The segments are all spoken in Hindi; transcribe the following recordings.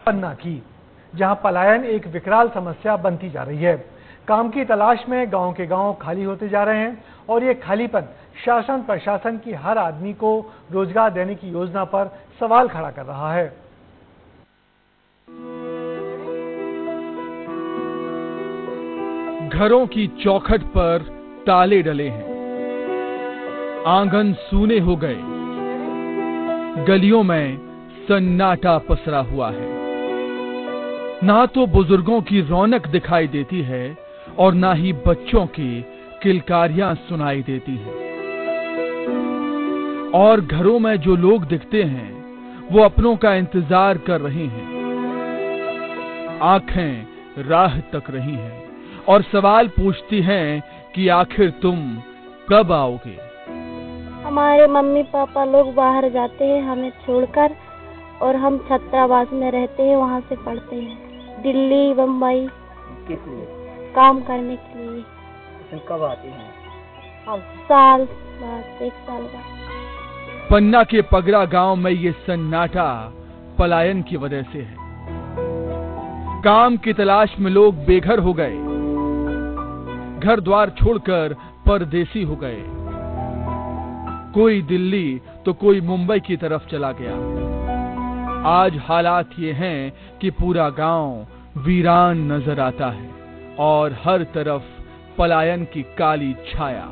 पन्ना की, जहां पलायन एक विकराल समस्या बनती जा रही है। काम की तलाश में गांव के गांव खाली होते जा रहे हैं और ये खालीपन शासन प्रशासन की हर आदमी को रोजगार देने की योजना पर सवाल खड़ा कर रहा है। घरों की चौखट पर ताले डले हैं, आंगन सूने हो गए, गलियों में सन्नाटा पसरा हुआ है। ना तो बुजुर्गों की रौनक दिखाई देती है और ना ही बच्चों की किलकारियां सुनाई देती हैं। और घरों में जो लोग दिखते हैं वो अपनों का इंतजार कर रहे हैं। आंखें राह तक रही हैं और सवाल पूछती हैं कि आखिर तुम कब आओगे। हमारे मम्मी पापा लोग बाहर जाते हैं हमें छोड़कर, और हम छात्रावास में रहते हैं, वहाँ से पढ़ते हैं दिल्ली बम्बई। किस लिए? काम करने के लिए। कब आते हैं? अब साल बाद, 1 साल बाद। पन्ना के पगरा गांव में ये सन्नाटा पलायन की वजह से है। काम की तलाश में लोग बेघर हो गए, घर द्वार छोड़कर परदेसी हो गए। कोई दिल्ली तो कोई मुंबई की तरफ चला गया। आज हालात ये हैं कि पूरा गांव वीरान नजर आता है और हर तरफ पलायन की काली छाया।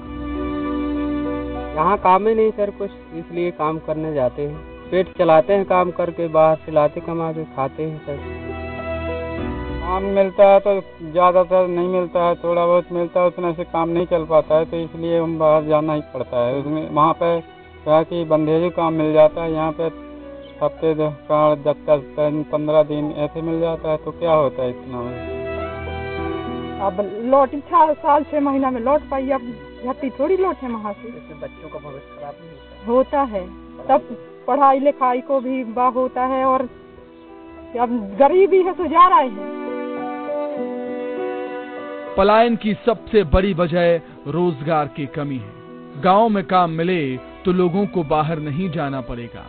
यहाँ काम ही नहीं सर कुछ, इसलिए काम करने जाते हैं। पेट चलाते हैं काम करके, बाहर से लाते कमा के खाते हैं सर। काम मिलता है तो ज़्यादातर नहीं मिलता है, थोड़ा बहुत मिलता है, उतना से काम नहीं चल पाता है, तो इसलिए हम बाहर जाना ही पड़ता है। उसमें वहाँ पे क्या कि बंदेजू काम मिल जाता है, यहाँ पे हफ्ते 10-15 दिन ऐसे मिल जाता है, तो क्या होता है इतना में। अब लौटी 4-6 महीना में लौट पाई, अब झट्टी थोड़ी लौटे वहाँ से। इससे बच्चों का भविष्य खराब नहीं होता है, तब पढ़ाई लिखाई को भी बा होता है, और अब गरीबी है तो जा रहे हैं। पलायन की सबसे बड़ी वजह रोजगार की कमी है। गांव में काम मिले तो लोगों को बाहर नहीं जाना पड़ेगा।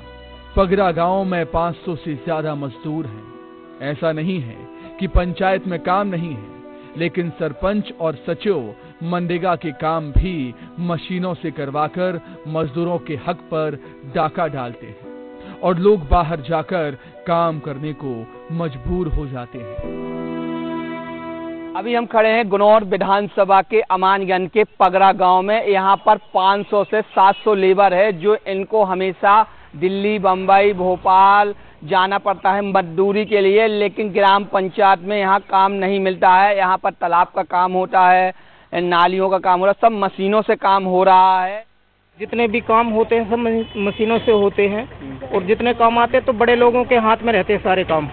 पगरा गांव में 500 से ज्यादा मजदूर हैं। ऐसा नहीं है कि पंचायत में काम नहीं है, लेकिन सरपंच और सचिव मनरेगा के काम भी मशीनों से करवाकर मजदूरों के हक पर डाका डालते हैं और लोग बाहर जाकर काम करने को मजबूर हो जाते हैं। अभी हम खड़े हैं गुनौर विधानसभा के अमानगंज के पगरा गांव में। यहाँ पर 500 से 700 लेबर है जो इनको हमेशा दिल्ली बम्बई भोपाल जाना पड़ता है मजदूरी के लिए, लेकिन ग्राम पंचायत में यहाँ काम नहीं मिलता है। यहाँ पर तालाब का काम होता है, नालियों का काम हो रहा है, सब मशीनों से काम हो रहा है। जितने भी काम होते हैं सब मशीनों से होते हैं, और जितने काम आते हैं तो बड़े लोगों के हाथ में रहते हैं सारे काम,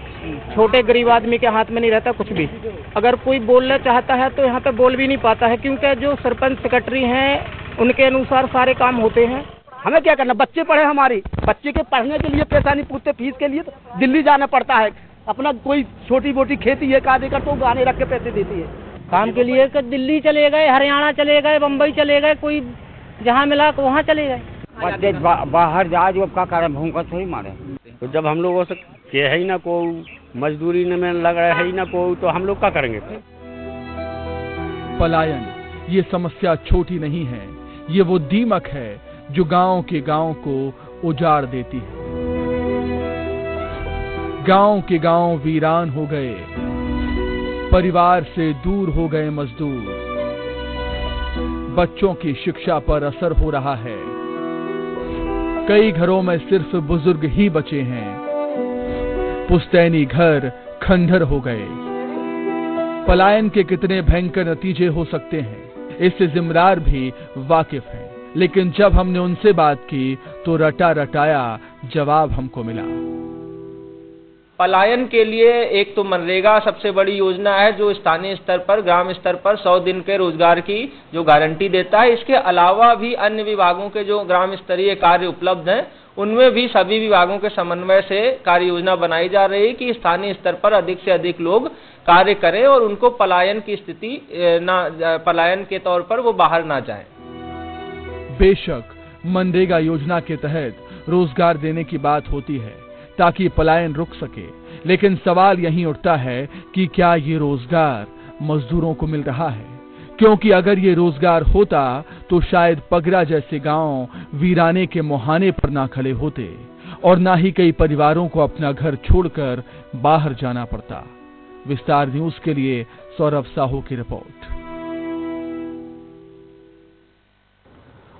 छोटे गरीब आदमी के हाथ में नहीं रहता कुछ भी। अगर कोई बोलना चाहता है तो यहाँ पे बोल भी नहीं पाता है, क्योंकि जो सरपंच सेक्रेटरी हैं उनके अनुसार सारे काम होते हैं। हमें क्या करना, बच्चे पढ़े, हमारी बच्चे के पढ़ने के लिए पैसा नहीं पूछते, फीस के लिए तो दिल्ली जाना पड़ता है। अपना कोई छोटी मोटी खेती है का देकर तो गाने रख के पैसे देती है। काम के लिए दिल्ली चले गए, हरियाणा चले गए, बम्बई चले गए, कोई जहाँ मिला वहाँ चले गए। बाहर जा जो का कारण भूखा थोड़ी मारे, तो जब हम लोगों से है ही ना को मजदूरी में लग रहा है ही ना को, तो हम लोग क्या करेंगे। पलायन ये समस्या छोटी नहीं है, ये वो दीमक है जो गांव के गांव को उजाड़ देती है। गांव के गांव वीरान हो गए, परिवार से दूर हो गए मजदूर, बच्चों की शिक्षा पर असर हो रहा है। कई घरों में सिर्फ बुजुर्ग ही बचे हैं, पुश्तैनी घर खंडहर हो गए। पलायन के कितने भयंकर नतीजे हो सकते हैं इससे जिम्मेदार भी वाकिफ हैं, लेकिन जब हमने उनसे बात की तो रटा रटाया जवाब हमको मिला। पलायन के लिए एक तो मनरेगा सबसे बड़ी योजना है जो स्थानीय स्तर पर ग्राम स्तर पर 100 दिन के रोजगार की जो गारंटी देता है। इसके अलावा भी अन्य विभागों के जो ग्राम स्तरीय कार्य उपलब्ध हैं उनमें भी सभी विभागों के समन्वय से कार्य योजना बनाई जा रही है कि स्थानीय स्तर पर अधिक से अधिक लोग कार्य करें और उनको पलायन की स्थिति पलायन के तौर पर वो बाहर ना जाएं। बेशक मनरेगा योजना के तहत रोजगार देने की बात होती है ताकि पलायन रुक सके, लेकिन सवाल यहीं उठता है कि क्या ये रोजगार मजदूरों को मिल रहा है? क्योंकि अगर ये रोजगार होता तो शायद पगरा जैसे गांव वीराने के मुहाने पर ना खड़े होते और ना ही कई परिवारों को अपना घर छोड़कर बाहर जाना पड़ता। विस्तार न्यूज के लिए सौरभ साहू की रिपोर्ट।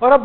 और अब